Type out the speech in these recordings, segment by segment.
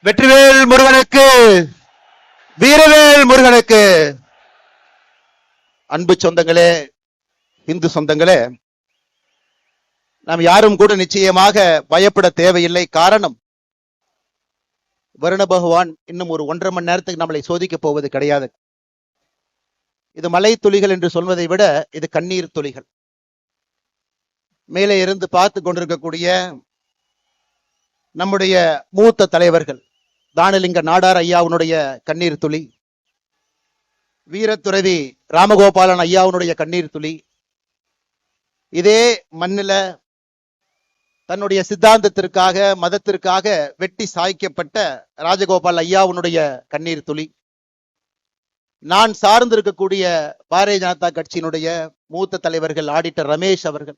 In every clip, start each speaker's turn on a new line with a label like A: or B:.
A: வெற்றிவேல் முருகனுக்கு, வீரவேல் முருகனுக்கு. அன்பு சொந்தங்களே, இந்து சொந்தங்களே, நாம் யாரும் கூட நிச்சயமாக பயப்பட தேவையில்லை. காரணம், வருண பகவான் இன்னும் ஒரு 1.5 மணி நேரத்துக்கு நம்மளை சோதிக்க போவது கிடையாது. இது மலை துளிகள் என்று சொல்வதை விட இது கண்ணீர் துளிகள். மேலே இருந்து பார்த்து கொண்டிருக்கக்கூடிய நம்முடைய மூத்த தலைவர்கள் தானலிங்க நாடார் ஐயாவுடைய கண்ணீர் துளி, வீரத்துறவி ராமகோபாலன் ஐயாவுடைய கண்ணீர் துளி, இதே மண்ணில தன்னுடைய சித்தாந்தத்திற்காக மதத்திற்காக வெட்டி சாய்க்கப்பட்ட ராஜகோபால் ஐயாவுடைய கண்ணீர் துளி, நான் சார்ந்திருக்கக்கூடிய பாரதிய ஜனதா கட்சியினுடைய மூத்த தலைவர்கள் ஆடிட்டர் ரமேஷ் அவர்கள்,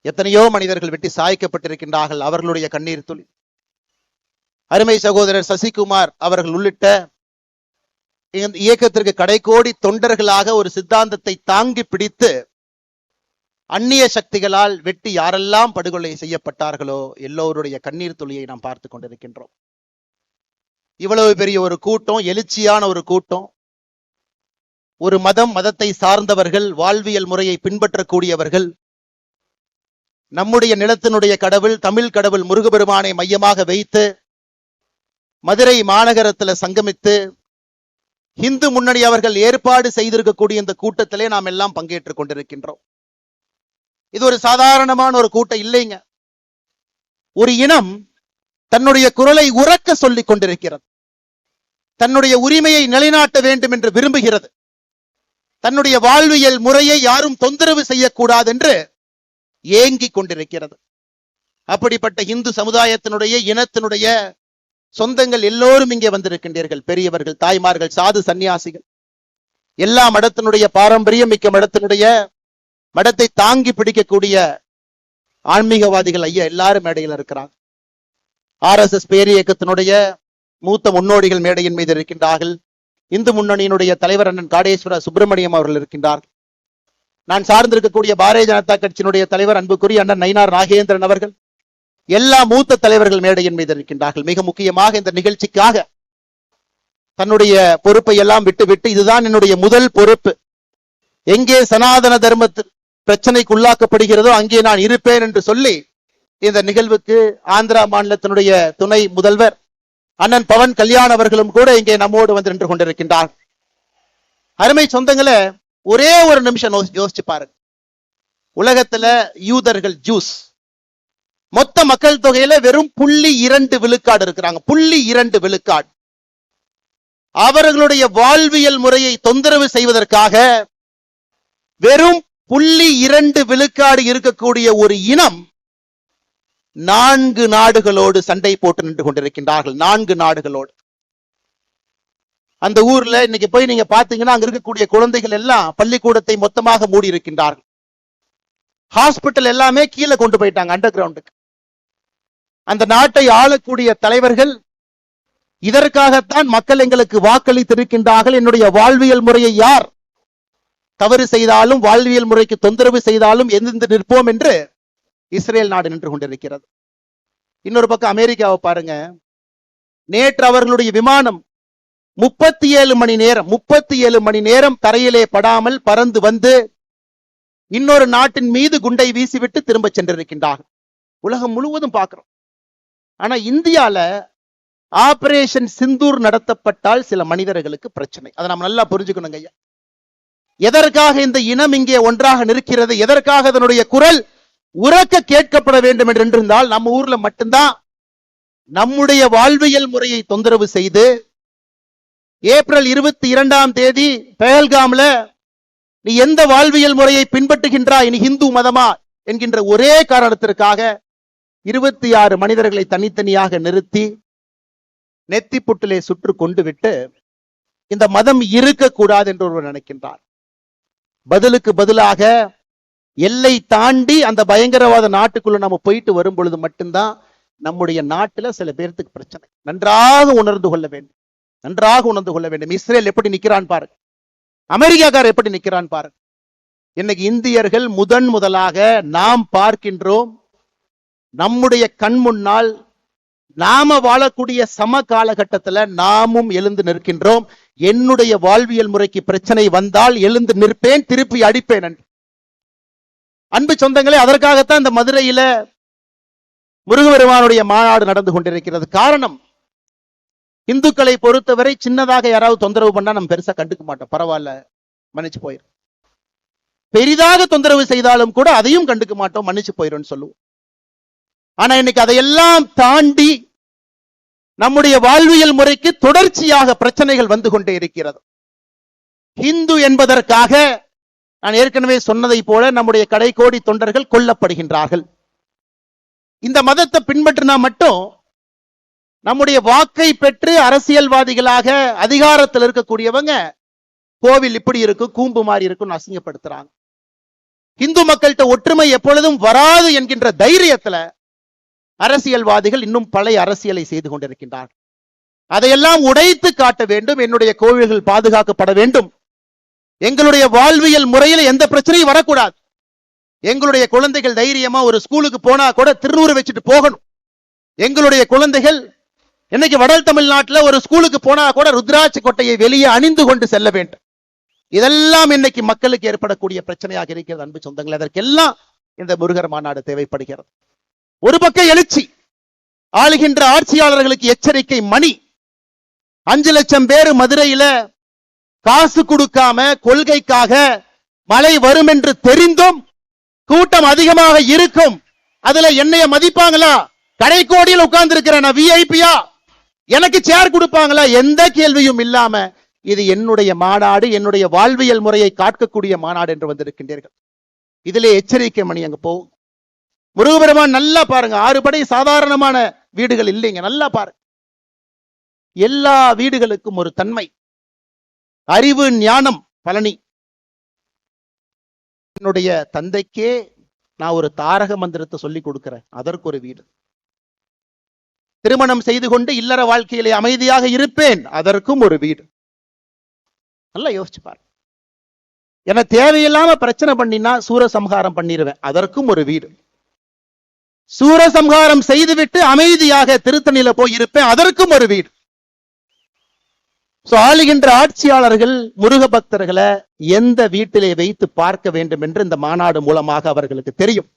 A: எத்தனையோ மனிதர்கள் வெட்டி சாய்க்கப்பட்டிருக்கின்றார்கள், அவர்களுடைய கண்ணீர் துளி, அருமை சகோதரர் சசிகுமார் அவர்கள் உள்ளிட்ட இயக்கத்திற்கு கடைக்கோடி தொண்டர்களாக ஒரு சித்தாந்தத்தை தாங்கி பிடித்து அந்நிய சக்திகளால் வெட்டி யாரெல்லாம் படுகொலை செய்யப்பட்டார்களோ எல்லோருடைய கண்ணீர் துளியை நாம் பார்த்து கொண்டிருக்கின்றோம். இவ்வளவு பெரிய ஒரு கூட்டம், எழுச்சியான ஒரு கூட்டம், ஒரு மதத்தை சார்ந்தவர்கள், வாழ்வியல் முறையை பின்பற்றக்கூடியவர்கள், நம்முடைய நிலத்தினுடைய கடவுள் தமிழ் கடவுள் முருகபெருமானை மையமாக வைத்து மதுரை மாநகரத்தில் சங்கமித்து இந்து முன்னணி அவர்கள் ஏற்பாடு செய்திருக்கக்கூடிய இந்த கூட்டத்திலே நாம் எல்லாம் பங்கேற்றுக் கொண்டிருக்கின்றோம். இது ஒரு சாதாரணமான ஒரு கூட்டம் இல்லைங்க. ஒரு இனம் தன்னுடைய குரலை உரக்க சொல்லிக் கொண்டிருக்கிறது, தன்னுடைய உரிமையை நிலைநாட்ட வேண்டும் என்று விரும்புகிறது, தன்னுடைய வாழ்வியல் முறையை யாரும் தொந்தரவு செய்யக்கூடாது என்று ஏங்கிக் கொண்டிருக்கிறது. அப்படிப்பட்ட இந்து சமுதாயத்தினுடைய இனத்தினுடைய சொந்தங்கள் எல்லோரும் இங்கே வந்திருக்கின்றீர்கள். பெரியவர்கள், தாய்மார்கள், சாது சன்னியாசிகள், எல்லா மடத்தினுடைய பாரம்பரியம் மிக்க மடத்தை தாங்கி பிடிக்கக்கூடிய ஆன்மீகவாதிகள் ஐயா எல்லாரும் மேடையில் இருக்கிறாங்க. RSS பேரியக்கத்தினுடைய மூத்த முன்னோடிகள் மேடையின் மீது இருக்கின்றார்கள். இந்து முன்னணியினுடைய தலைவர் அண்ணன் காடேஸ்வர சுப்பிரமணியம் அவர்கள் இருக்கின்றார்கள். நான் சார்ந்திருக்கக்கூடிய பாரதிய ஜனதா கட்சியினுடைய தலைவர் அன்புக்குரிய அண்ணன் நயினார் நாகேந்திரன் அவர்கள், எல்லா மூத்த தலைவர்கள் மேடையின் மீது இருக்கின்றார்கள். மிக முக்கியமாக இந்த நிகழ்ச்சிக்காக தன்னுடைய பொறுப்பை எல்லாம் விட்டு இதுதான் என்னுடைய முதல் பொறுப்பு, எங்கே சனாதன தர்மத்தில் பிரச்சனைக்கு உள்ளாக்கப்படுகிறதோ அங்கே நான் இருப்பேன் என்று சொல்லி இந்த நிகழ்வுக்கு ஆந்திரா மாநிலத்தினுடைய துணை முதல்வர் அண்ணன் பவன் கல்யாண் அவர்களும் கூட இங்கே நம்மோடு வந்து நின்று கொண்டிருக்கின்றார். அருமை சொந்தங்களே, ஒரே ஒரு நிமிஷம் யோசிச்சு பாருங்க. உலகத்துல யூதர்கள், ஜூஸ், மொத்த மக்கள் தொகையில வெறும் 0.2 விழுக்காடு இருக்கிறாங்க. 0.2 விழுக்காடு. அவர்களுடைய வாழ்வியல் முறையை தொந்தரவு செய்வதற்காக வெறும் 0.2 விழுக்காடு இருக்கக்கூடிய ஒரு இனம் 4 நாடுகளோடு சண்டை போட்டு நின்று கொண்டிருக்கின்றார்கள். 4 நாடுகளோடு. அந்த ஊர்ல இன்னைக்கு போய் நீங்க பாத்தீங்கன்னா அங்க இருக்கக்கூடிய குழந்தைகள் எல்லாம் பள்ளிக்கூடத்தை மொத்தமாக மூடி இருக்கின்றார்கள். ஹாஸ்பிட்டல் எல்லாமே கீழே கொண்டு போயிட்டாங்க, அண்டர் கிரவுண்டுக்கு. அந்த நாட்டை ஆளக்கூடிய தலைவர்கள் இதற்காகத்தான் மக்கள் எங்களுக்கு வாக்களித்திருக்கின்றார்கள், என்னுடைய வாழ்வியல் முறையை யார் தவறு செய்தாலும் வாழ்வியல் முறைக்கு தொந்தரவு செய்தாலும் எதிர்த்து நிற்போம் என்று இஸ்ரேல் நாடு நின்று கொண்டிருக்கிறது. இன்னொரு பக்கம் அமெரிக்காவை பாருங்க. நேற்று அவர்களுடைய விமானம் 37 மணி நேரம் தரையிலே படாமல் பறந்து வந்து இன்னொரு நாட்டின் மீது குண்டை வீசிவிட்டு திரும்ப சென்றிருக்கின்றார்கள். உலகம் முழுவதும் பார்க்கிறோம். ஆனா இந்தியால ஆபரேஷன் சிந்தூர் நடத்தப்பட்டால் சில மனிதர்களுக்கு பிரச்சனை. அதை நம்ம நல்லா புரிஞ்சுக்கணுங்க ஐயா. எதற்காக இந்த இனம் இங்கே ஒன்றாக நிற்கிறது, எதற்காக அதனுடைய குரல் உரக்க கேட்கப்பட வேண்டும் என்று இருந்தால், நம்ம ஊர்ல மட்டும்தான் நம்முடைய வாழ்வியல் முறையை தொந்தரவு செய்து ஏப்ரல் 22ஆம் தேதி பெஹல்காம்ல நீ எந்த வாழ்வியல் முறையை பின்பற்றுகின்றாய், நீ இந்து மதமா என்கின்ற ஒரே காரணத்திற்காக 26 மனிதர்களை தனித்தனியாக நிறுத்தி நெத்தி புட்டிலே சுற்று கொண்டு விட்டு இந்த மதம் இருக்கக்கூடாது என்று ஒருவர் நினைக்கின்றார். பதிலுக்கு பதிலாக எல்லை தாண்டி அந்த பயங்கரவாத நாட்டுக்குள்ள நம்ம போயிட்டு வரும் பொழுது மட்டும்தான் நம்முடைய நாட்டுல சில பேருக்கு பிரச்சனை. நன்றாக உணர்ந்து கொள்ள வேண்டும், நன்றாக உணர்ந்து கொள்ள வேண்டும். இஸ்ரேல் எப்படி நிக்கிறான் பாருங்க, அமெரிக்காக்காரர் எப்படி நிக்கிறான் பாருங்க. இன்னைக்கு இந்தியர்கள் முதலாக நாம் பார்க்கின்றோம், நம்முடைய கண் முன்னால் நாம வாழக்கூடிய சம காலகட்டத்துல நாமும் எழுந்து நிற்கின்றோம். என்னுடைய வாழ்வியல் முறைக்கு பிரச்சனை வந்தால் எழுந்து நிற்பேன், திருப்பி அடிப்பேன். அன்பு சொந்தங்களே, அதற்காகத்தான் இந்த மதுரையில முருகபெருமானுடைய மாநாடு நடந்து கொண்டிருக்கிறது. காரணம், இந்துக்களை பொறுத்தவரை சின்னதாக யாராவது தொந்தரவு பண்ணா நம்ம பெருசா கண்டுக்க மாட்டோம், பரவாயில்ல மன்னிச்சு போயிடும். பெரிதாக தொந்தரவு செய்தாலும் கூட அதையும் கண்டுக்க மாட்டோம், மன்னிச்சு போயிடும் சொல்லுவோம். ஆனா இன்னைக்கு அதையெல்லாம் தாண்டி நம்முடைய வாழ்வியல் முறைக்கு தொடர்ச்சியாக பிரச்சனைகள் வந்து கொண்டே இருக்கிறது. இந்து என்பதற்காக நான் ஏற்கனவே சொன்னதை போல நம்முடைய கடைக்கோடி தொண்டர்கள் கொல்லப்படுகின்றார்கள். இந்த மதத்தை பின்பற்றினா மட்டும் நம்முடைய வாக்கை பெற்று அரசியல்வாதிகளாக அதிகாரத்தில் இருக்கக்கூடியவங்க கோவில் இப்படி இருக்கும், கூம்பு மாதிரி இருக்கும் அசிங்கப்படுத்துறாங்க. இந்து மக்கள்கிட்ட ஒற்றுமை எப்பொழுதும் வராது என்கின்ற தைரியத்துல அரசியல்வாதிகள் இன்னும் பழைய அரசியலை செய்து கொண்டிருக்கின்றார்கள். அதையெல்லாம் உடைத்து காட்ட வேண்டும். என்னுடைய கோவில்கள் பாதுகாக்கப்பட வேண்டும். எங்களுடைய வாழ்வியல் முறையில் எந்த பிரச்சனையும் வரக்கூடாது. எங்களுடைய குழந்தைகள் தைரியமா ஒரு ஸ்கூலுக்கு போனா கூட திருநூறு வச்சுட்டு போகணும். எங்களுடைய குழந்தைகள் இன்னைக்கு வட தமிழ்நாட்டில் ஒரு ஸ்கூலுக்கு போனா கூட ருத்ராட்ச கொட்டையை வெளியே அணிந்து கொண்டு செல்ல வேண்டும். இதெல்லாம் இன்னைக்கு மக்களுக்கு ஏற்படக்கூடிய பிரச்சனையாக இருக்கிறது. அன்பு சொந்தங்கள், அதற்கெல்லாம் இந்த முருகர் மாநாடு தேவைப்படுகிறது. ஒரு பக்கம் எழுச்சி, ஆளுகின்ற ஆட்சியாளர்களுக்கு எச்சரிக்கை மணி. 5 லட்சம் பேர் மதுரையில காசு கொடுக்காம கொள்கைக்காக மழை வரும் என்று தெரிந்தும் கூட்டம் அதிகமாக இருக்கும். அதுல என்னைய மதிப்பாங்களா? கடைக்கோடியில் உட்கார்ந்து இருக்கிற விஐபியா? எனக்கு சேர் கொடுப்பாங்களா? எந்த கேள்வியும் இல்லாம இது என்னுடைய மாநாடு, என்னுடைய வாழ்வியல் முறையை காக்கக்கூடிய மாநாடு என்று வந்திருக்கின்றீர்கள். இதிலே எச்சரிக்கை மணி அங்க போகும். முருகபெருமான் நல்லா பாருங்க, 6 படை சாதாரணமான வீடுகள் இல்லைங்க. நல்லா பாருங்க, எல்லா வீடுகளுக்கும் ஒரு தன்மை, அறிவு, ஞானம். பழனி என்னுடைய தந்தைக்கே நான் ஒரு தாரக மந்திரத்தை சொல்லி கொடுக்கிறேன், அதற்கு ஒரு வீடு. திருமணம் செய்து கொண்டு இல்லற வாழ்க்கையிலே அமைதியாக இருப்பேன், அதற்கும் ஒரு வீடு. நல்லா யோசிச்சு பாரு. என தேவையில்லாம பிரச்சனை பண்ணினா சூரசம்ஹாரம் பண்ணிடுவேன், அதற்கும் ஒரு வீடு. சூரசம்ஹாரம் செய்துவிட்டு அமைதியாக திருத்தணியில போய் இருப்பேன், அதற்கும் ஒரு வீடு. ஆளுகின்ற ஆட்சியாளர்கள் முருக பக்தர்களை எந்த வீட்டிலே வைத்து பார்க்க வேண்டும் என்று இந்த மாநாடு மூலமாக அவர்களுக்கு தெரியும்.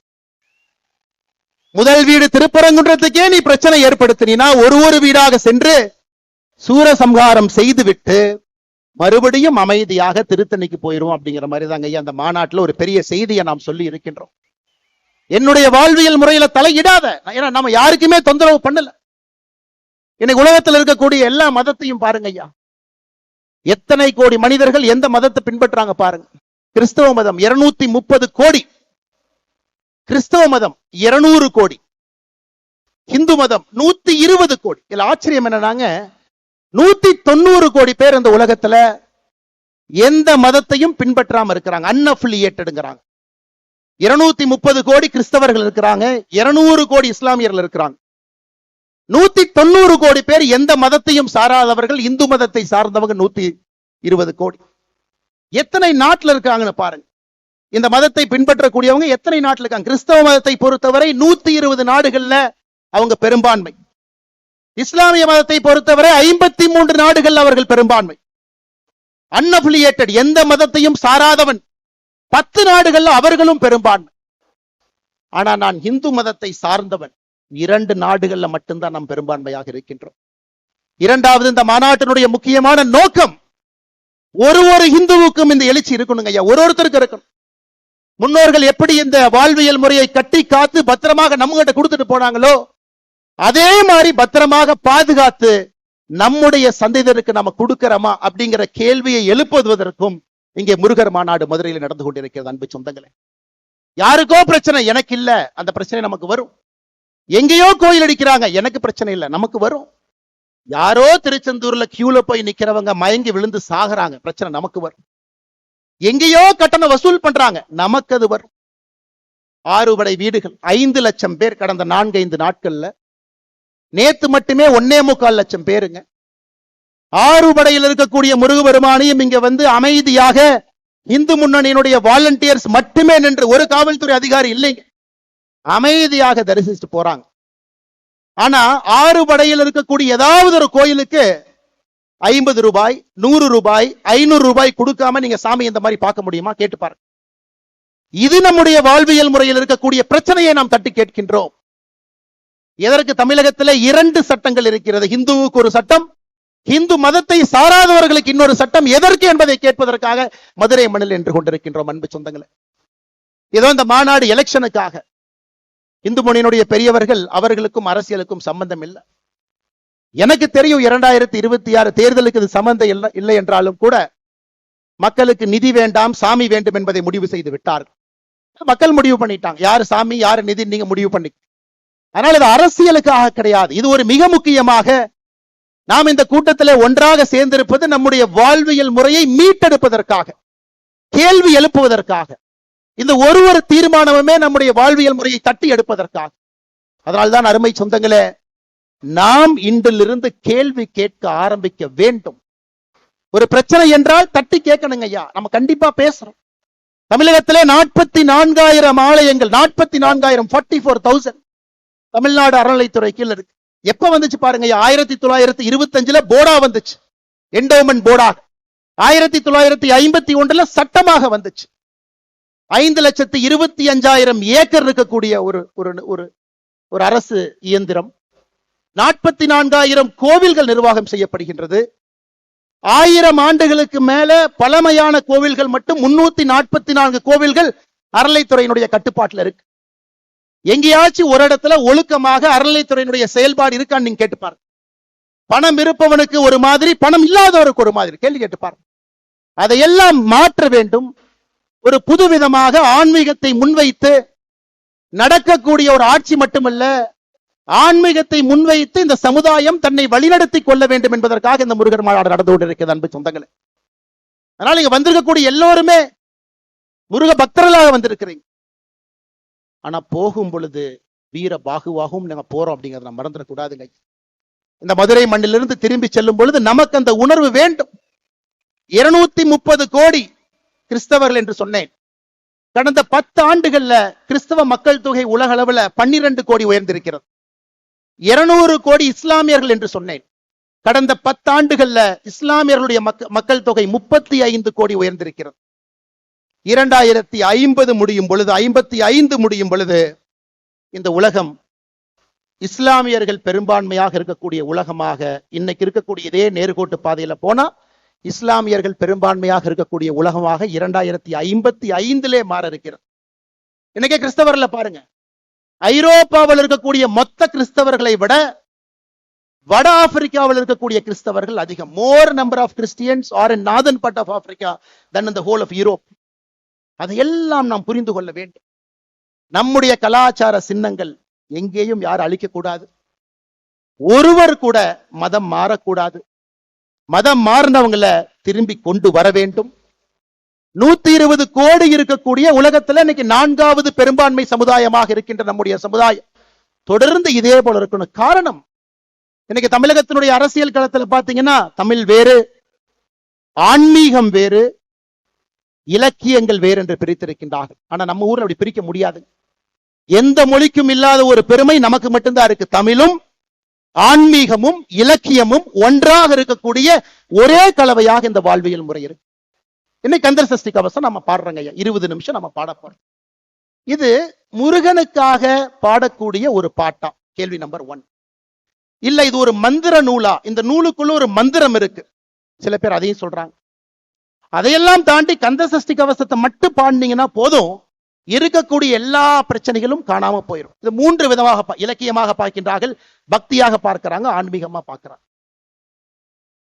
A: முதல் வீடு திருப்பரங்குன்றத்துக்கே நீ பிரச்சனை ஏற்படுத்தினா ஒரு வீடாக சென்று சூரசம்ஹாரம் செய்துவிட்டு மறுபடியும் அமைதியாக திருத்தணிக்கு போயிரும். அப்படிங்கிற மாதிரி தாங்க ஐயா அந்த மாநாட்டில் ஒரு பெரிய செய்தியை நாம் சொல்லி இருக்கின்றோம். என்னுடைய வாழ்வியல் முறையில தலையிடாத, ஏன்னா நம்ம யாருக்குமே தொந்தரவு பண்ணல. இன்னைக்கு உலகத்தில் இருக்கக்கூடிய எல்லா மதத்தையும் பாருங்க ஐயா, எத்தனை கோடி மனிதர்கள் எந்த மதத்தை பின்பற்றாங்க பாருங்க. கிறிஸ்தவ மதம் 230 கோடி, கிறிஸ்தவ மதம் 200 கோடி, இந்து மதம் 120 கோடி. இதுல ஆச்சரியம் என்னன்னாங்க, 190 கோடி பேர் இந்த உலகத்துல எந்த மதத்தையும் பின்பற்றாம இருக்கிறாங்க, அன்அஃபிலியேட்டடுங்கிறாங்க. 230 கோடி கிறிஸ்தவர்கள் இருக்கிறாங்க, 200 கோடி இஸ்லாமியர்கள் இருக்கிறாங்க. 190 கோடி பேர் எந்த மதத்தையும் சாராதவர்கள், இந்து மதத்தை சார்ந்தவங்க 120 கோடி. எத்தனை நாட்டில் இருக்காங்கன்னு பாருங்க. இந்த மதத்தை பின்பற்றக்கூடியவங்க எத்தனை நாட்டில் இருக்காங்க? கிறிஸ்தவ மதத்தை பொறுத்தவரை 120 நாடுகள்ல அவங்க பெரும்பான்மை. இஸ்லாமிய மதத்தை பொறுத்தவரை 53 நாடுகள் அவர்கள் பெரும்பான்மை. அன்அஃபிலியேட்டட், எந்த மதத்தையும் சாராதவன் 10 நாடுகள்ல அவர்களும் பெரும்பான்மை. ஆனா நான் இந்து மதத்தை சார்ந்தவன் 2 நாடுகள்ல மட்டும்தான் நாம் பெரும்பான்மையாக இருக்கின்றோம். இரண்டாவது, இந்த மாநாட்டினுடைய முக்கியமான நோக்கம், ஒரு இந்துவுக்கும் இந்த எழுச்சி இருக்கணுங்க ஐயா, ஒருத்தருக்கு இருக்கணும். முன்னோர்கள் எப்படி இந்த வாழ்வியல் முறையை கட்டி காத்து பத்திரமாக நம்ம கிட்ட கொடுத்துட்டு போனாங்களோ அதே மாதிரி பத்திரமாக பாதுகாத்து நம்முடைய சந்ததியருக்கு நம்ம கொடுக்கிறோமா அப்படிங்கிற கேள்வியை எழுப்புவதற்கும் இங்கே முருகர் மாநாடு மதுரையில் நடந்து கொண்டிருக்கிறது. அன்பு சொந்தங்களே, யாருக்கோ பிரச்சனை, எனக்கு இல்ல, அந்த பிரச்சனை நமக்கு வரும். எங்கேயோ கோயில் அடிக்கிறாங்க, எனக்கு பிரச்சனை இல்லை, நமக்கு வரும். யாரோ திருச்செந்தூர்ல கியூல போய் நிக்கிறவங்க மயங்கி விழுந்து சாகுறாங்க, பிரச்சனை நமக்கு வரும். எங்கேயோ கட்டணம் வசூல் பண்றாங்க, நமக்கு அது வரும். 6 படை வீடுகள், 5 லட்சம் பேர் கடந்த 4-5 நாட்கள்ல. நேத்து மட்டுமே 1.25 லட்சம் பேருங்க. 6 படையில் இருக்கக்கூடிய முருகபெருமானையும் இங்க வந்து அமைதியாக இந்து முன்னணியினுடைய வாலண்டியர்ஸ் மட்டுமே நின்று, ஒரு காவல்துறை அதிகாரி இல்லைங்க, அமைதியாக தரிசிச்சுட்டு போறாங்க. ஆனா ஆறுபடையில் இருக்கக்கூடிய ஏதாவது ஒரு கோயிலுக்கு 50 ரூபாய் 100 ரூபாய் 500 ரூபாய் கொடுக்காம நீங்க சாமி இந்த மாதிரி பார்க்க முடியுமா? கேட்டு பாருங்க. இது நம்முடைய வாழ்வியல் முறையில் இருக்கக்கூடிய பிரச்சனையை நாம் தட்டி கேட்கின்றோம். எதற்கு தமிழகத்தில் 2 சட்டங்கள் இருக்கிறது. இந்துவுக்கு ஒரு சட்டம், இந்து மதத்தை சாராதவர்களுக்கு இன்னொரு சட்டம். எதற்கு என்பதை கேட்பதற்காக மதுரை மண்ணில் நின்று கொண்டிருக்கின்றோம். அன்பு சொந்தங்களே, ஏதோ இந்த மாநாடு எலெக்ஷனுக்காக. இந்து முன்னணியினுடைய பெரியவர்கள், அவர்களுக்கும் அரசியலுக்கும் சம்பந்தம் இல்லை. எனக்கு தெரியும் 2026 தேர்தலுக்கு இது சம்பந்தம் இல்லை என்றாலும் கூட மக்களுக்கு நிதி வேண்டாம், சாமி வேண்டும் என்பதை முடிவு செய்து விட்டார்கள். மக்கள் முடிவு பண்ணிட்டாங்க, யாரு சாமி யாரு நிதி நீங்க முடிவு பண்ணி. அதனால இது அரசியலுக்காக கிடையாது. இது ஒரு மிக முக்கியமாக நாம் இந்த கூட்டத்தில் ஒன்றாக சேர்ந்திருப்பது நம்முடைய வாழ்வியல் முறையை மீட்டெடுப்பதற்காக, கேள்வி எழுப்புவதற்காக. இந்த ஒரு தீர்மானமுமே நம்முடைய வாழ்வியல் முறையை தட்டி எடுப்பதற்காக. அதனால்தான் அருமை சொந்தங்களே, நாம் இன்றிலிருந்து கேள்வி கேட்க ஆரம்பிக்க வேண்டும். ஒரு பிரச்சனை என்றால் தட்டி கேட்கணுங்க ஐயா. நம்ம கண்டிப்பா பேசுறோம். தமிழகத்திலே 44,000 ஆலயங்கள், 44,000 44,000 தமிழ்நாடு அறநிலைத்துறை கீழ இருக்கு. எப்ப வந்துச்சு பாருங்க, 1925 போர்டா வந்துச்சு, என்டோமென்ட் போர்டாக. 1951 சட்டமாக வந்துச்சு. 5,25,000 ஏக்கர் இருக்கக்கூடிய ஒரு அரசு இயந்திரம். 44,000 கோவில்கள் நிர்வாகம் செய்யப்படுகின்றது. 1000 ஆண்டுகளுக்கு மேல பழமையான கோவில்கள் மட்டும் 344 கோவில்கள் அறநிலைத்துறையினுடைய கட்டுப்பாட்டில் இருக்கு. எங்கேயாச்சும் ஒரு இடத்துல ஒழுக்கமாக அறநிலைத்துறையினுடைய செயல்பாடு இருக்கான்னு நீங்க கேட்டுப்பாரு. பணம் இருப்பவனுக்கு ஒரு மாதிரி, பணம் இல்லாதவருக்கு ஒரு மாதிரி. கேள்வி கேட்டுப்பாரு. அதையெல்லாம் மாற்ற வேண்டும். ஒரு புதுவிதமாக ஆன்மீகத்தை முன்வைத்து நடக்கக்கூடிய ஒரு ஆட்சி மட்டுமல்ல, ஆன்மீகத்தை முன்வைத்து இந்த சமுதாயம் தன்னை வழிநடத்தி கொள்ள வேண்டும் என்பதற்காக இந்த முருகன் மாநாடு நடந்து கொண்டிருக்கிறது. அன்பு சொந்தங்களே, அதனால இங்க வந்திருக்கக்கூடிய எல்லோருமே முருக பக்தர்களாக வந்திருக்கிறீங்க. ஆனா போகும் பொழுது வீர பாகுவாகவும் நாங்க போறோம் அப்படிங்கறத நம்ம மறந்துடக்கூடாதுங்க. இந்த மதுரை மண்ணிலிருந்து திரும்பி செல்லும் பொழுது நமக்கு அந்த உணர்வு வேண்டும். 230 கோடி கிறிஸ்தவர்கள் என்று சொன்னேன். கடந்த 10 ஆண்டுகள்ல கிறிஸ்தவ மக்கள் தொகை உலக அளவுல 12 கோடி உயர்ந்திருக்கிறது. 200 கோடி இஸ்லாமியர்கள் என்று சொன்னேன். கடந்த 10 ஆண்டுகள்ல இஸ்லாமியர்களுடைய மக்கள் தொகை 35 கோடி உயர்ந்திருக்கிறது. 2050 முடியும் பொழுது, 55 முடியும் பொழுது இந்த உலகம் இஸ்லாமியர்கள் பெரும்பான்மையாக இருக்கக்கூடிய உலகமாக, இன்னைக்கு இருக்கக்கூடிய இதே நேர்கோட்டு பாதையில போனா இஸ்லாமியர்கள் பெரும்பான்மையாக இருக்கக்கூடிய உலகமாக 2055 மாற இருக்கிறது. இன்னைக்கு கிறிஸ்தவர்ல பாருங்க, ஐரோப்பாவில் இருக்கக்கூடிய மொத்த கிறிஸ்தவர்களை விட வட ஆப்பிரிக்காவில் இருக்கக்கூடிய கிறிஸ்தவர்கள் அதிகம். More number of Christians are in northern part of Africa then in the whole of Europe. அதையெல்லாம் நாம் புரிந்து கொள்ள வேண்டும். நம்முடைய கலாச்சார சின்னங்கள் எங்கேயும் யாரும் அழிக்க கூடாது. ஒருவர் கூட மதம் மாறக்கூடாது. மதம் மாறினவங்களை திரும்பி கொண்டு வர வேண்டும். 120 கோடி இருக்கக்கூடிய உலகத்துல இன்னைக்கு 4வது பெரும்பான்மை சமுதாயமாக இருக்கின்ற நம்முடைய சமுதாயம் தொடர்ந்து இதே போல இருக்கணும். காரணம், இன்னைக்கு தமிழகத்தினுடைய அரசியல் களத்துல பாத்தீங்கன்னா தமிழ் வேறு, ஆன்மீகம் வேறு, இலக்கியங்கள் வேறு என்று பிரித்திருக்கின்றார்கள். ஆனா நம்ம ஊர்ல அப்படி பிரிக்க முடியாது. எந்த மொழிக்கும் இல்லாத ஒரு பெருமை நமக்கு மட்டும்தான் இருக்கு. தமிழும் ஆன்மீகமும் இலக்கியமும் ஒன்றாக இருக்கக்கூடிய ஒரே கலவையாக இந்த வாழ்வியல் முறை இருக்கு. இன்னைக்கு கந்தர் சஷ்டி கவசம் நம்ம பாடுறோங்க, 20 நிமிஷம் நம்ம பாட போறோம். இது முருகனுக்காக பாடக்கூடிய ஒரு பாட்டா? கேள்வி நம்பர் 1. இல்ல இது ஒரு மந்திர நூலா? இந்த நூலுக்குள்ள ஒரு மந்திரம் இருக்கு, சில பேர் அதையும் சொல்றாங்க. அதையெல்லாம் தாண்டி கந்த சஷ்டி கவசத்தை மட்டும் பாடினீங்கன்னா போதும், இருக்கக்கூடிய எல்லா பிரச்சனைகளும் காணாம போயிடும். இது 3 விதமாக இலக்கியமாக பார்க்கின்றார்கள், பக்தியாக பார்க்கிறாங்க, ஆன்மீகமா பார்க்கிறாங்க.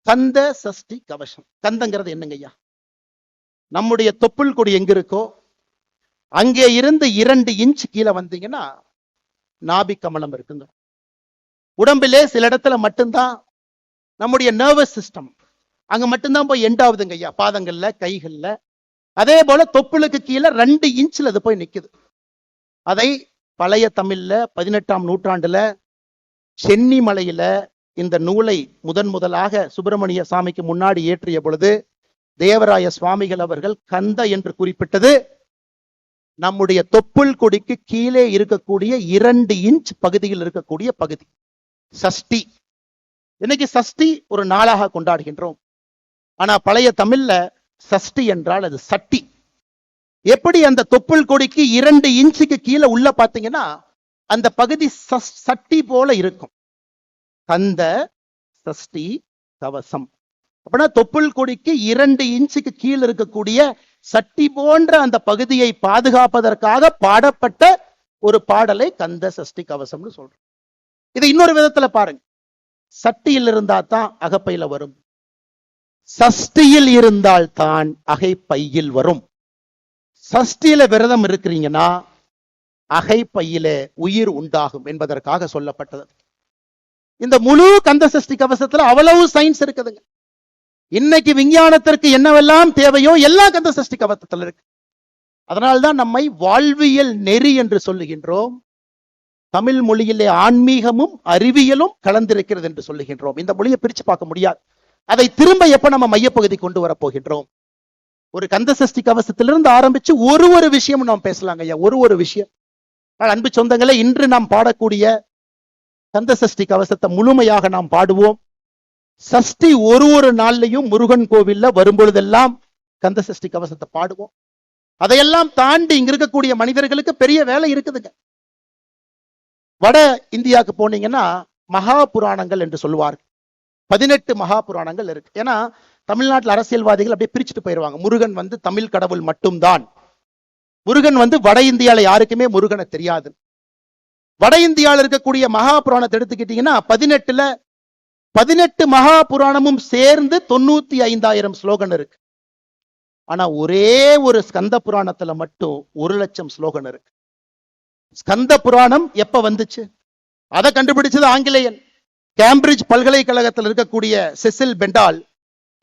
A: கந்த சஷ்டி கவசம், கந்தங்கிறது என்னங்க ஐயா? நம்முடைய தொப்புள் கொடி எங்க இருக்கோ அங்கே இருந்து 2 இன்ச் கீழே வந்தீங்கன்னா நாபி கமலம் இருக்குங்க. உடம்பிலே சில இடத்துல மட்டும்தான் நம்முடைய நர்வஸ் சிஸ்டம் அங்க மட்டும்தான் போய் எண்ட் ஆகுதுங்க ஐயா, பாதங்கள்ல கைகள்ல. அதே போல தொப்புளுக்கு கீழே 2 இன்ச்ல அது போய் நிக்குது. அதை பழைய தமிழ்ல 18ஆம் நூற்றாண்டுல சென்னி மலையில இந்த நூலை முதலாக சுப்பிரமணிய சாமிக்கு முன்னாடி ஏற்றிய பொழுது தேவராய சுவாமிகள் அவர்கள் கந்த என்று குறிப்பிட்டது நம்முடைய தொப்புள் கொடிக்கு கீழே இருக்கக்கூடிய 2 இன்ச் பகுதியில் இருக்கக்கூடிய பகுதி. சஷ்டி. இன்னைக்கு சஷ்டி ஒரு நாளாக கொண்டாடுகின்றோம். ஆனா பழைய தமிழ்ல சஷ்டி என்றால் அது சட்டி. எப்படி அந்த தொப்புள் கொடிக்கு 2 இன்ச்சுக்கு கீழே உள்ள பாத்தீங்கன்னா அந்த பகுதி சட்டி போல இருக்கும். கந்த சஷ்டி கவசம் அப்படின்னா தொப்புள் கொடிக்கு 2 இன்ச்சுக்கு கீழே இருக்கக்கூடிய சட்டி போன்ற அந்த பகுதியை பாதுகாப்பதற்காக பாடப்பட்ட ஒரு பாடலை கந்த சஷ்டி கவசம்னு சொல்றோம். இதை இன்னொரு விதத்துல பாருங்க. சட்டியில் இருந்தா தான் அகப்பையில வரும், சஷ்டியில் இருந்தால் தான் அகைப்பையில் வரும். சஷ்டியில விரதம் இருக்கிறீங்கன்னா அகைப்பையில உயிர் உண்டாகும் என்பதற்காக சொல்லப்பட்டது. இந்த முழு கந்த சஷ்டி கவசத்துல அவ்வளவு சயின்ஸ் இருக்குதுங்க. இன்னைக்கு விஞ்ஞானத்திற்கு என்னவெல்லாம் தேவையோ எல்லாம் கந்த சஷ்டி கவசத்துல இருக்கு. அதனால்தான் நம்மை வாழ்வியல் நெறி என்று சொல்லுகின்றோம். தமிழ் மொழியிலே ஆன்மீகமும் அறிவியலும் கலந்திருக்கிறது என்று சொல்லுகின்றோம். இந்த மொழியை பிரிச்சு பார்க்க முடியாது. அதை திரும்ப எப்ப நம்ம மையப்பகுதி கொண்டு வர போகின்றோம்? ஒரு கந்த சஷ்டி கவசத்திலிருந்து ஆரம்பிச்சு ஒரு விஷயம் நாம் பேசலாங்க ஐயா, ஒரு விஷயம். அன்பு சொந்தங்களே, இன்று நாம் பாடக்கூடிய கந்த சஷ்டி கவசத்தை முழுமையாக நாம் பாடுவோம். சஷ்டி ஒரு நாள்லையும் முருகன் கோவில்ல வரும்பொழுதெல்லாம் கந்த சஷ்டி கவசத்தை பாடுவோம். அதையெல்லாம் தாண்டி இங்க இருக்கக்கூடிய மனிதர்களுக்கு பெரிய வேலை இருக்குதுங்க. வட இந்தியாவுக்கு போனீங்கன்னா மகா புராணங்கள் என்று சொல்லுவார்கள். 18 மகா புராணங்கள் இருக்கு. ஏன்னா தமிழ்நாட்டில் அரசியல்வாதிகள் அப்படியே பிரிச்சுட்டு போயிடுவாங்க. முருகன் வந்து தமிழ் கடவுள் மட்டும்தான். முருகன் வந்து வட இந்தியால யாருக்குமே முருகனை தெரியாது. வட இந்தியாவில் இருக்கக்கூடிய மகா புராணத்தை எடுத்துக்கிட்டீங்கன்னா 18 மகா புராணமும் சேர்ந்து 95,000 ஸ்லோகன் இருக்கு. ஆனா ஒரே ஒரு ஸ்கந்த புராணத்துல மட்டும் 1,00,000 ஸ்லோகன் இருக்கு. ஸ்கந்த புராணம் எப்ப வந்துச்சு? அதை கண்டுபிடிச்சது ஆங்கிலேயன். கேம்பிரிட்ஜ் பல்கலைக்கழகத்தில் இருக்கக்கூடிய செசில் பெண்டால்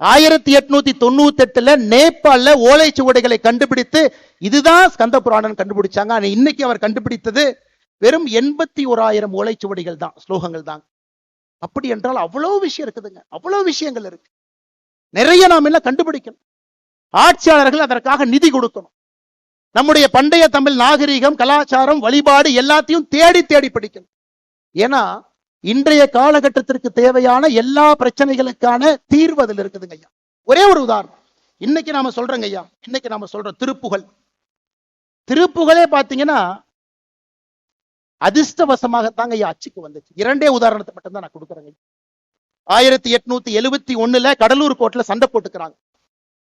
A: 1898 நேபாள ஓலைச்சுவடிகளை கண்டுபிடித்து இதுதான் ஸ்கந்த புராணம் கண்டுபிடிச்சாங்க. ஆனா இன்னைக்கு அவர் கண்டுபிடித்தது வெறும் 81,000 ஓலைச்சுவடிகள் தான், ஸ்லோகங்கள் தான். அப்படி என்றால் அவ்வளவு விஷயம் இருக்குதுங்க, அவ்வளவு விஷயங்கள் இருக்கு. நிறைய நாம் என்ன கண்டுபிடிக்கணும். ஆட்சியாளர்கள் அதற்காக நிதி கொடுக்கணும். நம்முடைய பண்டைய தமிழ் நாகரிகம், கலாச்சாரம், வழிபாடு எல்லாத்தையும் தேடி தேடி படிக்கணும். ஏன்னா இன்றைய காலகட்டத்திற்கு தேவையான எல்லா பிரச்சனைகளுக்கான தீர்வு அதில் இருக்குதுங்க ஐயா. ஒரே ஒரு உதாரணம் இன்னைக்கு நாம சொல்றோங்க ஐயா. இன்னைக்கு நாம சொல்ற திருப்புகளே பாத்தீங்கன்னா அதிர்ஷ்டவசமாகத்தாங்க ஐயா அச்சுக்கு வந்துச்சு. 2 உதாரணத்தை மட்டும் தான் நான் கொடுக்குறேங்க. 1871 கடலூர் கோர்ட்ல சண்டை போட்டுக்கிறாங்க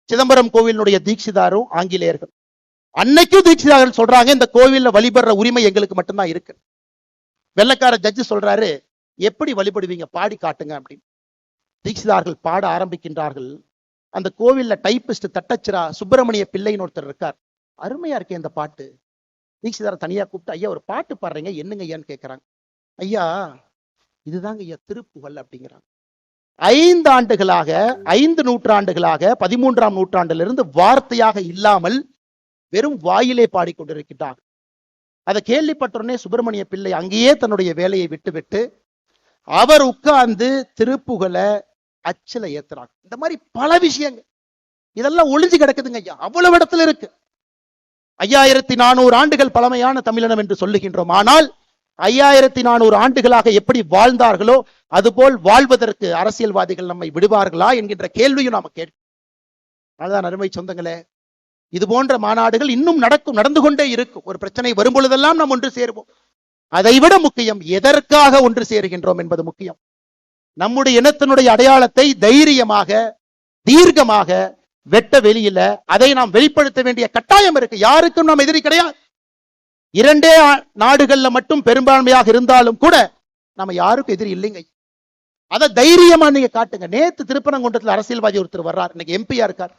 A: சிதம்பரம் கோவிலுடைய தீட்சிதாரும் ஆங்கிலேயர்கள். அன்னைக்கும் தீட்சிதார்கள் சொல்றாங்க இந்த கோவில்ல வழிபடுற உரிமை எங்களுக்கு மட்டும்தான் இருக்கு. வெள்ளக்கார ஜட்ஜு சொல்றாரு, எப்படி வழிபடுவீங்க, பாடி காட்டுங்க அப்படின்னு. தீட்சிதார்கள் பாட ஆரம்பிக்கின்றார்கள். அந்த கோவில்ல டைப்பிஸ்ட் தட்டச்சிரா சுப்பிரமணிய பிள்ளைன்னு ஒருத்தர் இருக்கார். அருமையா இருக்கே இந்த பாட்டு. தீட்சிதாரை தனியா கூப்பிட்டு, ஐயா ஒரு பாட்டு பாடுறீங்க, என்னங்க ஐயான்னு கேட்கிறாங்க. ஐயா இதுதாங்க ஐயா திருப்புகழ் அப்படிங்கிறாங்க. 5 ஆண்டுகளாக 5 நூற்றாண்டுகளாக 13ஆம் நூற்றாண்டிலிருந்து வார்த்தையாக இல்லாமல் வெறும் வாயிலே பாடிக்கொண்டிருக்கிறார். அதை கேள்விப்பட்டோடனே சுப்பிரமணிய பிள்ளை அங்கேயே தன்னுடைய வேலையை விட்டுவிட்டு அவர் உட்கார்ந்து திருப்புகளை அச்சில ஏத்துறாங்க. இந்த மாதிரி பல விஷயங்கள் இதெல்லாம் ஒளிஞ்சு கிடக்குதுங்க ஐயா, அவ்வளவு இடத்துல இருக்கு. 5400 ஆண்டுகள் பழமையான தமிழினம் என்று சொல்லுகின்றோம். ஆனால் 5400 ஆண்டுகளாக எப்படி வாழ்ந்தார்களோ அதுபோல் வாழ்வதற்கு அரசியல்வாதிகள் நம்மை விடுவார்களா என்கின்ற கேள்வியும் நாம கேட்கும். அதுதான் அருமை சொந்தங்களே, இது போன்ற மாநாடுகள் இன்னும் நடந்து கொண்டே இருக்கும். ஒரு பிரச்சனை வரும் பொழுதெல்லாம் நாம் ஒன்று சேருவோம். அதைவிட முக்கியம் எதற்காக ஒன்று சேருகின்றோம் என்பது முக்கியம். நம்முடைய இனத்தினுடைய அடையாளத்தை தைரியமாக தீர்க்கமாக வெட்ட வெளியில அதை நாம் வெளிப்படுத்த வேண்டிய கட்டாயம் இருக்கு. யாருக்கும் நாம் எதிரி கிடையாது. 2 நாடுகள்ல மட்டும் பெரும்பான்மையாக இருந்தாலும் கூட நம்ம யாருக்கும் எதிரி இல்லைங்க. அதை தைரியமா நீங்க காட்டுங்க. நேத்து திருப்பரங்குன்றத்தில் அரசியல்வாதி ஒருத்தர் வர்றார், இன்னைக்கு எம்பியா இருக்கார்,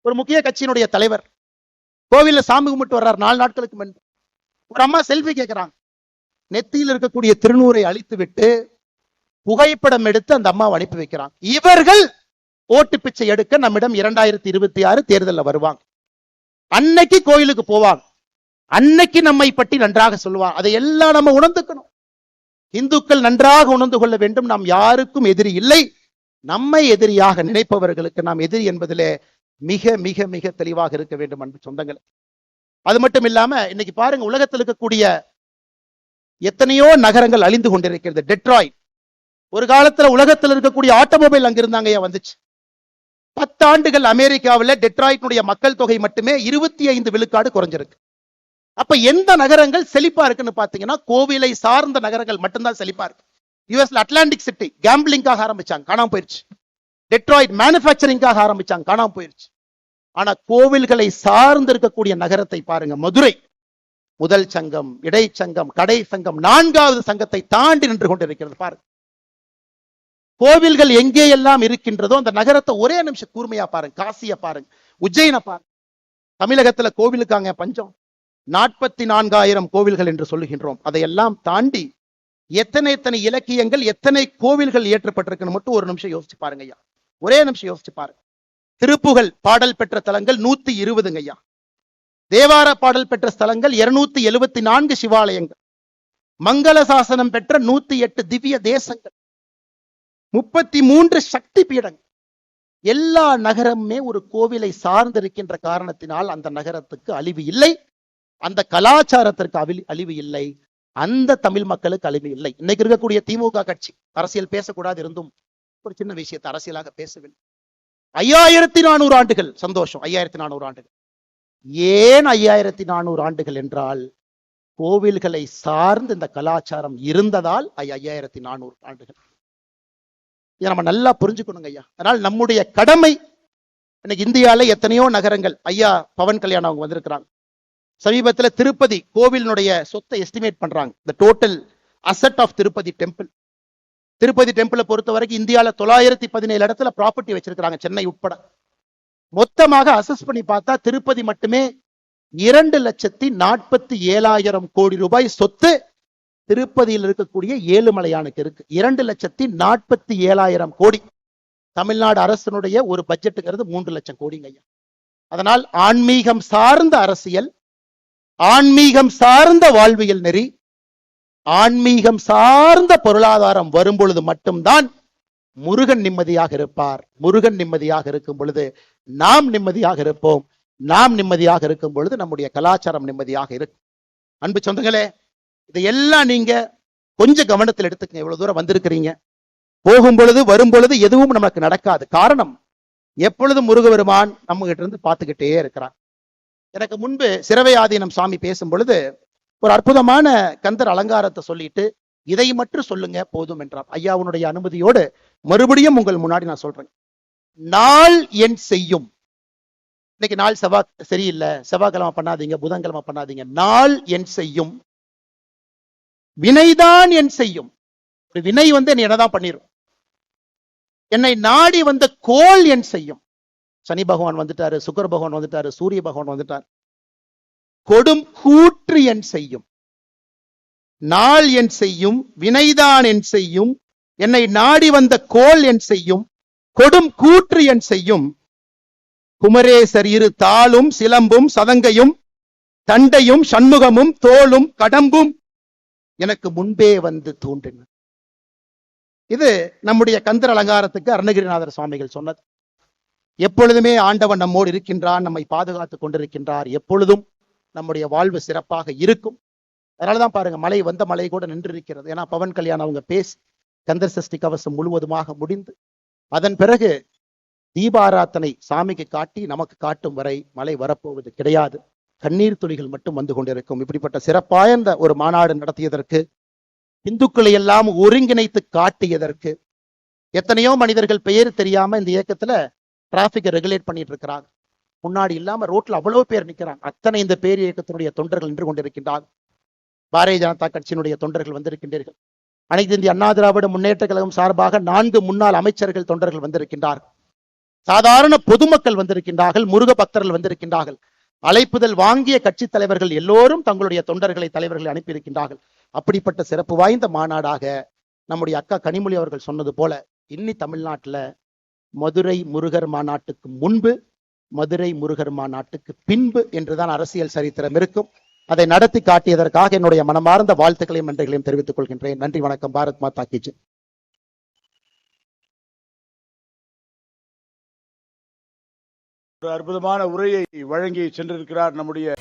A: ஒரு முக்கிய கட்சியினுடைய தலைவர். கோவில்ல சாமி கும்பிட்டு வர்றார் 4 நாட்களுக்கு முன்பு. ஒரு அம்மா செல்ஃபி கேட்கிறாங்க. நெத்தியில் இருக்கக்கூடிய திருநூரை அழித்து விட்டு புகைப்படம் எடுத்து அந்த அம்மாவை அனுப்பி வைக்கிறாங்க. இவர்கள் ஓட்டு பிச்சை எடுக்க நம்மிடம் 2026 தேர்தலில் வருவாங்க. அன்னைக்கு கோயிலுக்கு போவாங்க, அன்னைக்கு நம்மை பற்றி நன்றாக சொல்லுவாங்க. அதை எல்லாம் நம்ம உணர்ந்துக்கணும். இந்துக்கள் நன்றாக உணர்ந்து கொள்ள வேண்டும், நாம் யாருக்கும் எதிரி இல்லை. நம்மை எதிரியாக நினைப்பவர்களுக்கு நாம் எதிரி என்பதிலே மிக மிக மிக தெளிவாக இருக்க வேண்டும் அன்பு சொந்தங்கள். அது மட்டும் இல்லாம இன்னைக்கு பாருங்க, உலகத்தில் இருக்கக்கூடிய எத்தனையோ நகரங்கள் அழிந்து கொண்டிருக்கிறது. டெட்ராய்ட் ஒரு காலத்துல உலகத்தில் இருக்கக்கூடிய ஆட்டோமொபைல் அங்க இருந்தாங்க வந்துச்சு. 10 ஆண்டுகள் அமெரிக்காவில் டெட்ராய்டினுடைய மக்கள் தொகை மட்டுமே 25 விழுக்காடு குறைஞ்சிருக்கு. அப்ப எந்த நகரங்கள் செழிப்பா இருக்குன்னு பாத்தீங்கன்னா கோவிலை சார்ந்த நகரங்கள் மட்டும்தான் செழிப்பா இருக்கு. யுஎஸ்ல அட்லாண்டிக் சிட்டி கேம்பிளிங்காக ஆரம்பிச்சாங்க, காணாம போயிருச்சு. டெட்ராய்ட் மேனுஃபேக்சரிங்காக ஆரம்பிச்சாங்க, காணாம போயிருச்சு. ஆனா கோவில்களை சார்ந்து இருக்கக்கூடிய நகரத்தை பாருங்க, மதுரை முதல் சங்கம், இடைச்சங்கம், கடை சங்கம், 4வது சங்கத்தை தாண்டி நின்று கொண்டிருக்கிறது. பாருங்க, கோவில்கள் எங்கே எல்லாம் இருக்கின்றதோ அந்த நகரத்தை ஒரே நிமிஷம் கூர்மையா பாருங்க. காசியை பாருங்க, உஜ்ஜயினை பாருங்க. தமிழகத்துல கோவிலுக்காங்க பஞ்சம். 44,000 கோவில்கள் என்று சொல்லுகின்றோம். அதையெல்லாம் தாண்டி எத்தனை இலக்கியங்கள், எத்தனை கோவில்கள் இயற்றப்பட்டிருக்குன்னு மட்டும் ஒரு நிமிஷம் யோசிச்சு பாருங்க ஐயா. ஒரே நிமிஷம் யோசிச்சு பாருங்க. திருப்புகழ் பாடல் பெற்ற தலங்கள் 120 ஐயா. தேவார பாடல் பெற்ற ஸ்தலங்கள் 274 சிவாலயங்கள். மங்கள சாசனம் பெற்ற 108 திவ்ய தேசங்கள், 33 சக்தி பீடங்கள். எல்லா நகரமுமே ஒரு கோவிலை சார்ந்திருக்கின்ற காரணத்தினால் அந்த நகரத்துக்கு அழிவு இல்லை, அந்த கலாச்சாரத்திற்கு அழிவு இல்லை, அந்த தமிழ் மக்களுக்கு அழிவு இல்லை. இன்னைக்கு இருக்கக்கூடிய திமுக கட்சி அரசியல் பேசக்கூடாது இருந்தும் ஒரு சின்ன விஷயத்தை அரசியலாக பேசவில்லை. 5400 ஆண்டுகள் சந்தோஷம். 5400 ஆண்டுகள். ஏன் 5400 ஆண்டுகள் என்றால் கோவில்களை சார்ந்து இந்த கலாச்சாரம் இருந்ததால் 5400 ஆண்டுகள். இதை நம்ம நல்லா புரிஞ்சுக்கணுங்க ஐயா. அதனால் நம்முடைய கடமை, இன்னைக்கு இந்தியால எத்தனையோ நகரங்கள், ஐயா பவன் கல்யாணம் அவங்க வந்திருக்கிறாங்க. சமீபத்துல திருப்பதி கோவிலினுடைய சொத்தை எஸ்டிமேட் பண்றாங்க. the total asset of Tirupati temple. Tirupati டெம்பிளை பொறுத்த வரைக்கும் இந்தியால 917 இடத்துல ப்ராப்பர்ட்டி வச்சிருக்காங்க, சென்னை உட்பட. மொத்தமாக அசஸ் பண்ணி பார்த்தா திருப்பதி மட்டுமே 2,47,000 கோடி ரூபாய் சொத்து திருப்பதியில் இருக்கக்கூடிய ஏழுமலையானுக்கு இருக்கு. 2,47,000 கோடி. தமிழ்நாடு அரசனுடைய ஒரு பட்ஜெட்டுங்கிறது 3 லட்சம் கோடிங்க ஐயா. அதனால் ஆன்மீகம் சார்ந்த அரசியல், ஆன்மீகம் சார்ந்த வாழ்வியல் நெறி, ஆன்மீகம் சார்ந்த பொருளாதாரம் வரும் பொழுது மட்டும்தான் முருகன் நிம்மதியாக இருப்பார். முருகன் நிம்மதியாக இருக்கும் பொழுது நாம் நிம்மதியாக இருப்போம். நாம் நிம்மதியாக இருக்கும் பொழுது நம்முடைய கலாச்சாரம் நிம்மதியாக இருக்கும். அன்பு சொந்தங்களே, இதையெல்லாம் நீங்க கொஞ்சம் கவனத்தில் எடுத்துக்கங்க. இவ்வளவு தூரம் வந்திருக்கிறீங்க. போகும் பொழுது வரும் பொழுது எதுவும் நமக்கு நடக்காது. காரணம், எப்பொழுதும் முருகபெருமான் நம்ம கிட்ட இருந்து பார்த்துக்கிட்டே இருக்கிறான். எனக்கு முன்பு சிரவை ஆதீனம் சாமி பேசும் பொழுது ஒரு அற்புதமான கந்தர் அலங்காரத்தை சொல்லிட்டு இதை மட்டும் சொல்லுங்க போதும் என்றார். ஐயாவுடைய அனுமதியோடு மறுபடியும் உங்கள் முன்னாடி நான் சொல்றேன். நாள் என் செய்யும். இன்னைக்கு நாள் சரியில்லை, செவ்வாய்க்கிழமை பண்ணாதீங்க, புதன்கிழமை பண்ணாதீங்க. நாள் என் செய்யும், வினைதான் என் செய்யும். ஒரு வினை என்னதான் பண்ணிரும். என்னை நாடி வந்த கோள் என் செய்யும். சனி பகவான் வந்துட்டாரு, சுக்கர பகவான் வந்துட்டாரு, சூரிய பகவான் வந்துட்டார். கொடும் கூற்று என் செய்யும். நாள் என் செய்யும், வினைதான் என் செய்யும், என்னை நாடி வந்த கோள் என் செய்யும், கொடும் கூற்று என் செய்யும். குமரேசர் இரு தாளும் சிலம்பும் சதங்கையும் தண்டையும் சண்முகமும் தோளும் கடம்பும் எனக்கு முன்பே வந்து தோன்றின. இது நம்முடைய கந்தர் அலங்காரத்துக்கு அருணகிரிநாதர் சுவாமிகள் சொன்னது. எப்பொழுதுமே ஆண்டவன் நம்மோடு இருக்கின்றான், நம்மை பாதுகாத்துக் கொண்டிருக்கின்றார். எப்பொழுதும் நம்முடைய வாழ்வு சிறப்பாக இருக்கும். அதனாலதான் பாருங்க, மழை வந்த மழை கூட நின்று இருக்கிறது. ஏன்னா பவன் கல்யாணம் அவங்க பேசி கந்தர் சஷ்டி கவசம் முழுவதுமாக முடிந்து அதன் பிறகு தீபாராத்தனை சாமிக்கு காட்டி நமக்கு காட்டும் வரை மழை வரப்போவது கிடையாது. கண்ணீர் துளிகள் மட்டும் வந்து கொண்டிருக்கும். இப்படிப்பட்ட சிறப்பாய்ந்த ஒரு மாநாடு நடத்தியதற்கு, இந்துக்களை எல்லாம் ஒருங்கிணைத்து காட்டியதற்கு, எத்தனையோ மனிதர்கள் பெயர் தெரியாம இந்த இயக்கத்துல டிராபிக்கை ரெகுலேட் பண்ணிட்டு இருக்கிறாங்க. முன்னாடி இல்லாம ரோட்ல அவ்வளவு பேர் நிற்கிறாங்க. அத்தனை இந்த பேர் இயக்கத்தினுடைய தொண்டர்கள் நின்று கொண்டிருக்கின்றார்கள். பாரதிய ஜனதா கட்சியினுடைய தொண்டர்கள் வந்திருக்கின்றீர்கள். அனைத்து இந்திய அண்ணா திராவிட முன்னேற்ற கழகம் சார்பாக 4 முன்னாள் அமைச்சர்கள் தொண்டர்கள் வந்திருக்கின்றார்கள். சாதாரண பொதுமக்கள் வந்திருக்கின்றார்கள். முருக பக்தர்கள் வந்திருக்கின்றார்கள். அழைப்புதல் வாங்கிய கட்சி தலைவர்கள் எல்லோரும் தங்களுடைய தொண்டர்களை, தலைவர்களை அனுப்பியிருக்கின்றார்கள். அப்படிப்பட்ட சிறப்பு வாய்ந்த மாநாடாக நம்முடைய அக்கா கனிமொழி அவர்கள் சொன்னது போல இன்னி தமிழ்நாட்டுல மதுரை முருகர் மாநாட்டுக்கு முன்பு, மதுரை முருகர் மாநாட்டுக்கு பின்பு என்றுதான் அரசியல் சரித்திரம் இருக்கும். அதை நடத்தி காட்டியதற்காக என்னுடைய மனமார்ந்த வாழ்த்துக்களையும் நன்றிகளையும் தெரிவித்துக் கொள்கின்றேன். நன்றி, வணக்கம். பாரத் மாதா கி ஜெய்.
B: ஒரு அற்புதமான உரையை வழங்கி சென்றிருக்கிறார் நம்முடைய